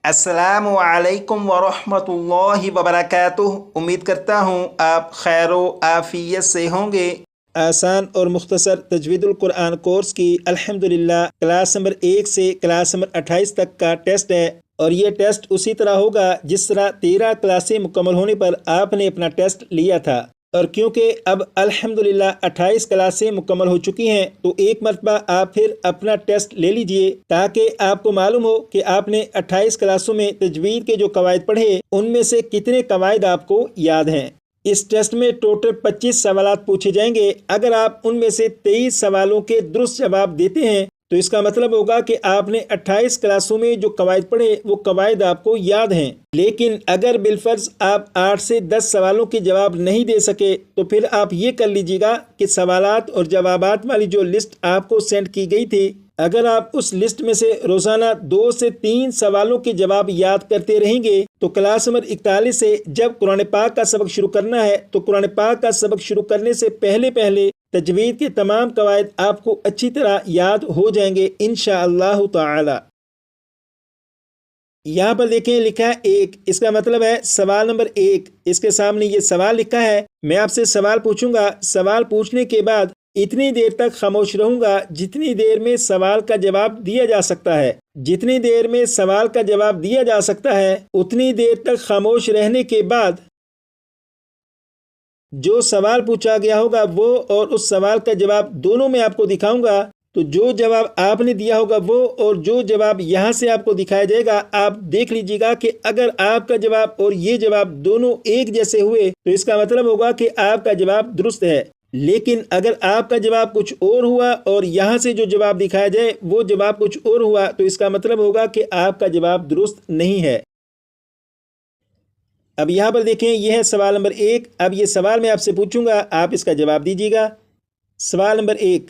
अस्सलामु अलैकुम वरहमतुल्लाहि वबरकातुह। उम्मीद करता हूँ आप खैर आफियत से होंगे। आसान और मुख्तसर तजवीदुल कुरान कोर्स की अल्हम्दुलिल्लाह क्लास नंबर 1 से क्लास नंबर 28 तक का टेस्ट है, और ये टेस्ट उसी तरह होगा जिस तरह 13 क्लासें मुकम्मल होने पर आपने अपना टेस्ट लिया था। और क्योंकि अब अल्हम्दुलिल्लाह 28 क्लासें मुकम्मल हो चुकी हैं, तो एक मरतबा आप फिर अपना टेस्ट ले लीजिए ताकि आपको मालूम हो कि आपने 28 क्लासों में तजवीद के जो कवायद पढ़े उनमें से कितने कवायद आपको याद हैं। इस टेस्ट में टोटल 25 सवालात पूछे जाएंगे। अगर आप उनमें से 23 सवालों के दुरुस्त जवाब देते हैं तो इसका मतलब होगा कि आपने 28 क्लासों में जो कवायद पढ़े वो कवायद आपको याद हैं। लेकिन अगर बिलफर्ज आप 8 से 10 सवालों के जवाब नहीं दे सके तो फिर आप ये कर लीजिएगा कि सवालात और जवाबात वाली जो लिस्ट आपको सेंड की गई थी, अगर आप उस लिस्ट में से रोजाना 2 से 3 सवालों के जवाब याद करते रहेंगे तो क्लास नंबर 41 से जब कुरान पाक का सबक शुरू करना है तो कुरान पाक का सबक शुरू करने से पहले पहले तजवीद के तमाम कवायद आपको अच्छी तरह याद हो जाएंगे इंशाअल्लाह ताला। यहाँ पर देखें लिखा है 1, इसका मतलब है सवाल नंबर 1। इसके सामने ये सवाल लिखा है, मैं आपसे सवाल पूछूंगा, सवाल पूछने के बाद इतनी देर तक खामोश रहूंगा जितनी देर में सवाल का जवाब दिया जा सकता है। जितनी देर में सवाल का जवाब दिया जा सकता है उतनी देर तक खामोश रहने के बाद जो सवाल पूछा गया होगा वो और उस सवाल का जवाब दोनों में आपको दिखाऊंगा। तो जो जवाब आपने दिया होगा वो और जो जवाब यहाँ से आपको दिखाया जाएगा, आप देख लीजिएगा कि अगर आपका जवाब और ये जवाब दोनों एक जैसे हुए तो इसका मतलब होगा कि आपका जवाब दुरुस्त है। लेकिन अगर आपका जवाब कुछ और हुआ और यहाँ से जो जवाब दिखाया जाए वो जवाब कुछ और हुआ तो इसका मतलब होगा कि आपका जवाब दुरुस्त नहीं है। अब यहाँ पर देखें, यह है सवाल नंबर 1। अब ये सवाल मैं आपसे पूछूंगा, आप इसका जवाब दीजिएगा। सवाल नंबर 1,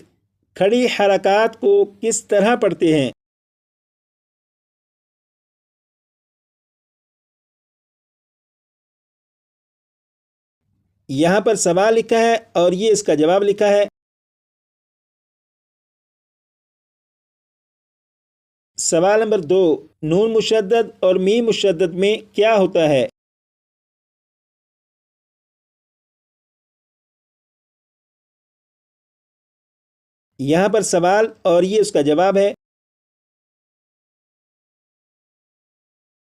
खड़ी हरकत को किस तरह पढ़ते हैं? यहाँ पर सवाल लिखा है और ये इसका जवाब लिखा है। सवाल नंबर 2, नून मुशद्दद और मीम मुशद्दद में क्या होता है? यहाँ पर सवाल और ये उसका जवाब है।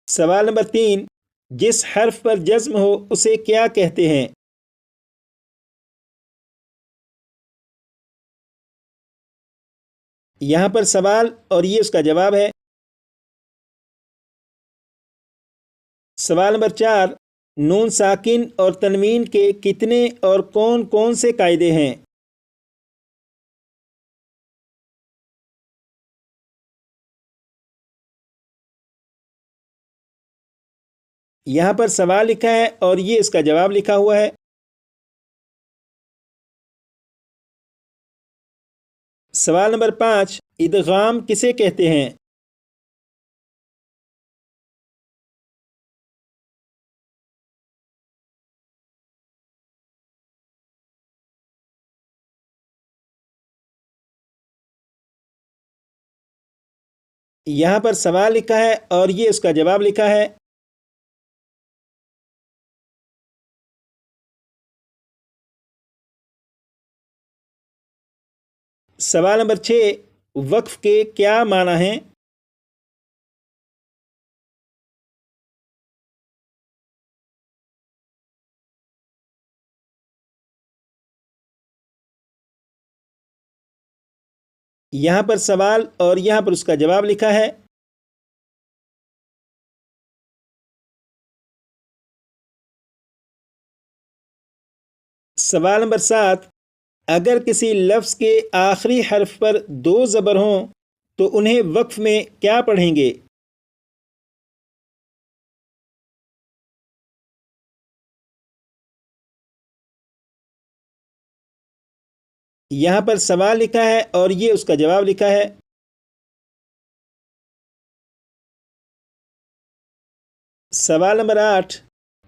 सवाल नंबर 3, जिस हर्फ पर जज्म हो उसे क्या कहते हैं? यहाँ पर सवाल और ये उसका जवाब है। सवाल नंबर 4, नून साकिन और तनवीन के कितने और कौन कौन से कायदे हैं? यहाँ पर सवाल लिखा है और ये इसका जवाब लिखा हुआ है। सवाल नंबर 5, इदगाम किसे कहते हैं? यहाँ पर सवाल लिखा है और ये उसका जवाब लिखा है। सवाल नंबर 6, वक्फ के क्या माना है? यहाँ पर सवाल और यहाँ पर उसका जवाब लिखा है। सवाल नंबर 7, अगर किसी लफ्ज़ के आखिरी हर्फ पर 2 ज़बर हों तो उन्हें वक्फ में क्या पढ़ेंगे? यहाँ पर सवाल लिखा है और ये उसका जवाब लिखा है। सवाल नंबर 8,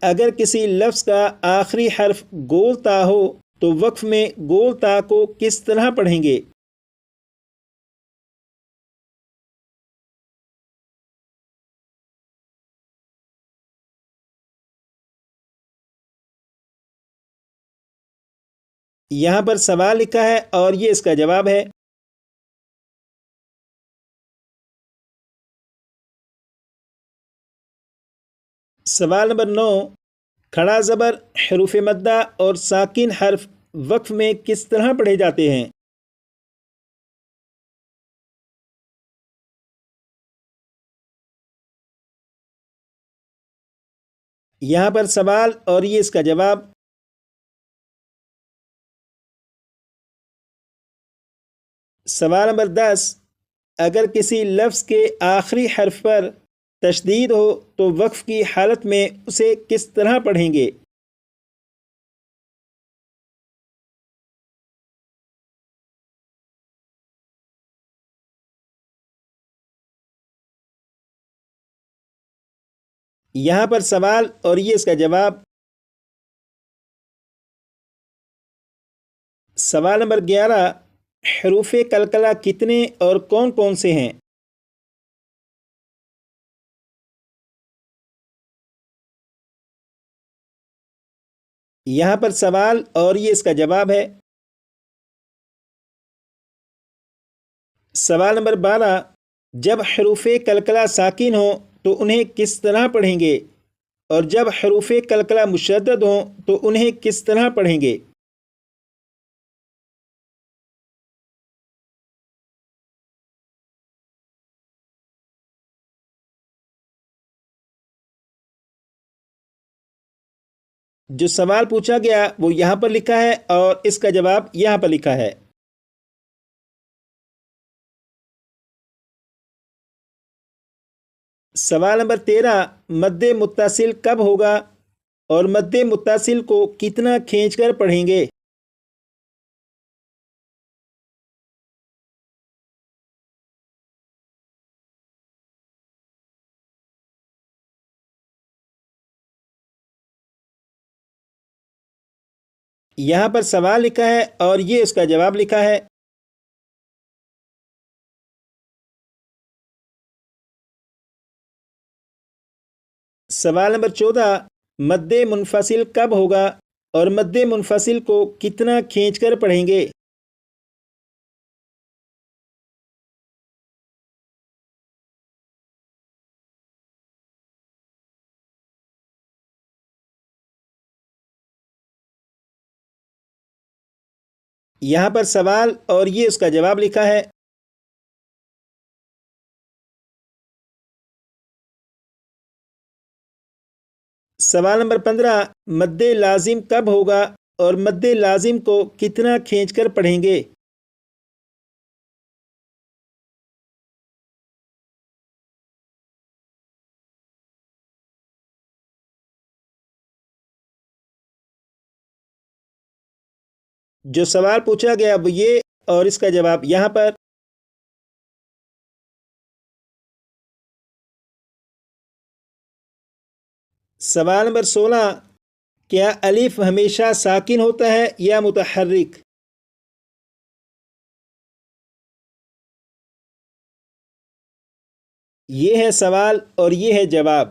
अगर किसी लफ्ज़ का आखिरी हर्फ गोल ता हो तो वक्फ में गोल ता को किस तरह पढ़ेंगे? یہاں پر سوال لکھا ہے اور یہ اس کا جواب ہے۔ سوال نمبر 9، کھڑا زبر، حروف مدہ اور ساکن حرف وقف میں کس طرح پڑھے جاتے ہیں؟ یہاں پر سوال اور یہ اس کا جواب۔ سوال نمبر 10، اگر کسی لفظ کے آخری حرف پر تشدید ہو تو وقف کی حالت میں اسے کس طرح پڑھیں گے؟ یہاں پر سوال اور یہ اس کا جواب۔ سوال نمبر 11، حروف قلقلہ کتنے اور کون کون سے ہیں؟ یہاں پر سوال اور یہ اس کا جواب ہے۔ سوال نمبر 12، جب حروف قلقلہ ساکن ہوں تو انہیں کس طرح پڑھیں گے اور جب حروف قلقلہ مشدد ہوں تو انہیں کس طرح پڑھیں گے؟ جو سوال پوچھا گیا وہ یہاں پر لکھا ہے اور اس کا جواب یہاں پر لکھا ہے۔ سوال نمبر 13، مد متصل کب ہوگا اور مد متصل کو کتنا کھینچ کر پڑھیں گے؟ یہاں پر سوال لکھا ہے اور یہ اس کا جواب لکھا ہے۔ سوال نمبر 14، مد منفصل کب ہوگا اور مد منفصل کو کتنا کھینچ کر پڑھیں گے؟ یہاں پر سوال اور یہ اس کا جواب لکھا ہے۔ سوال نمبر 15، مد لازم کب ہوگا اور مد لازم کو کتنا کھینچ کر پڑھیں گے؟ جو سوال پوچھا گیا وہ یہ اور اس کا جواب یہاں پر۔ سوال نمبر 16، کیا الف ہمیشہ ساکن ہوتا ہے یا متحرک؟ یہ ہے سوال اور یہ ہے جواب۔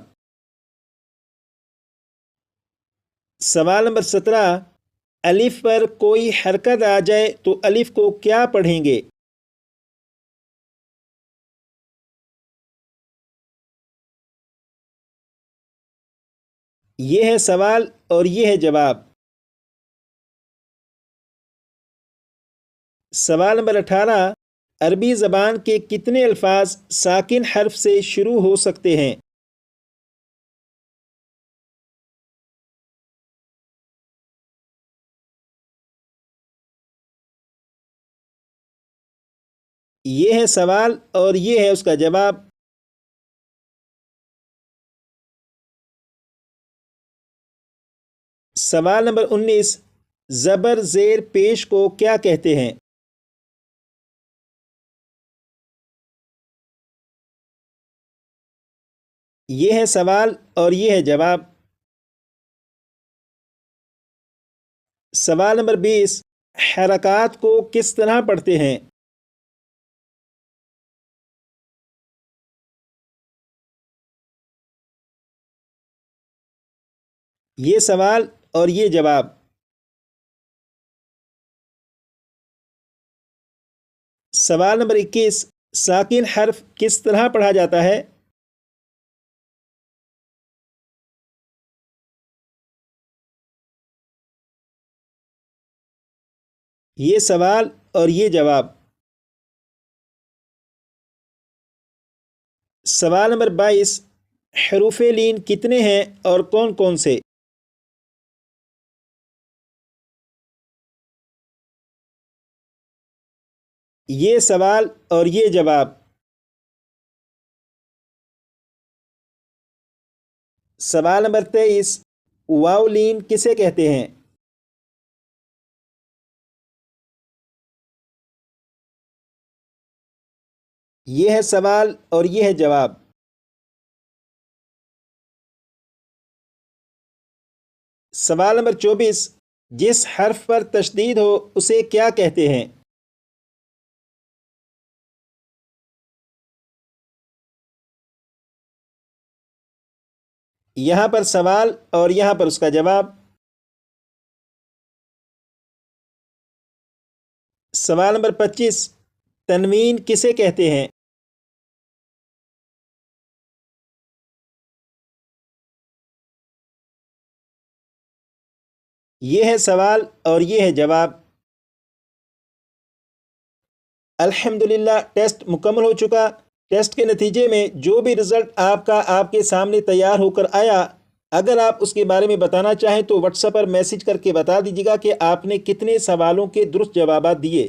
سوال نمبر 17، الف پر کوئی حرکت آ جائے تو الف کو کیا پڑھیں گے؟ یہ ہے سوال اور یہ ہے جواب۔ سوال نمبر 18، عربی زبان کے کتنے الفاظ ساکن حرف سے شروع ہو سکتے ہیں؟ یہ ہے سوال اور یہ ہے اس کا جواب۔ سوال نمبر 19، زبر زیر پیش کو کیا کہتے ہیں؟ یہ ہے سوال اور یہ ہے جواب۔ سوال نمبر 20، حرکات کو کس طرح پڑھتے ہیں؟ یہ سوال اور یہ جواب۔ سوال نمبر 21، ساکن حرف کس طرح پڑھا جاتا ہے؟ یہ سوال اور یہ جواب۔ سوال نمبر 22، حروف لین کتنے ہیں اور کون کون سے؟ یہ سوال اور یہ جواب۔ سوال نمبر 23، واو لین کسے کہتے ہیں؟ یہ ہے سوال اور یہ ہے جواب۔ سوال نمبر 24، جس حرف پر تشدید ہو اسے کیا کہتے ہیں؟ یہاں پر سوال اور یہاں پر اس کا جواب۔ سوال نمبر 25، تنوین کسے کہتے ہیں؟ یہ ہے سوال اور یہ ہے جواب۔ الحمدللہ ٹیسٹ مکمل ہو چکا۔ ٹیسٹ کے نتیجے میں جو بھی رزلٹ آپ کے سامنے تیار ہو کر آیا، اگر آپ اس کے بارے میں بتانا چاہیں تو واٹس ایپ پر میسج کر کے بتا دیجیے گا کہ آپ نے کتنے سوالوں کے درست جوابات دیے۔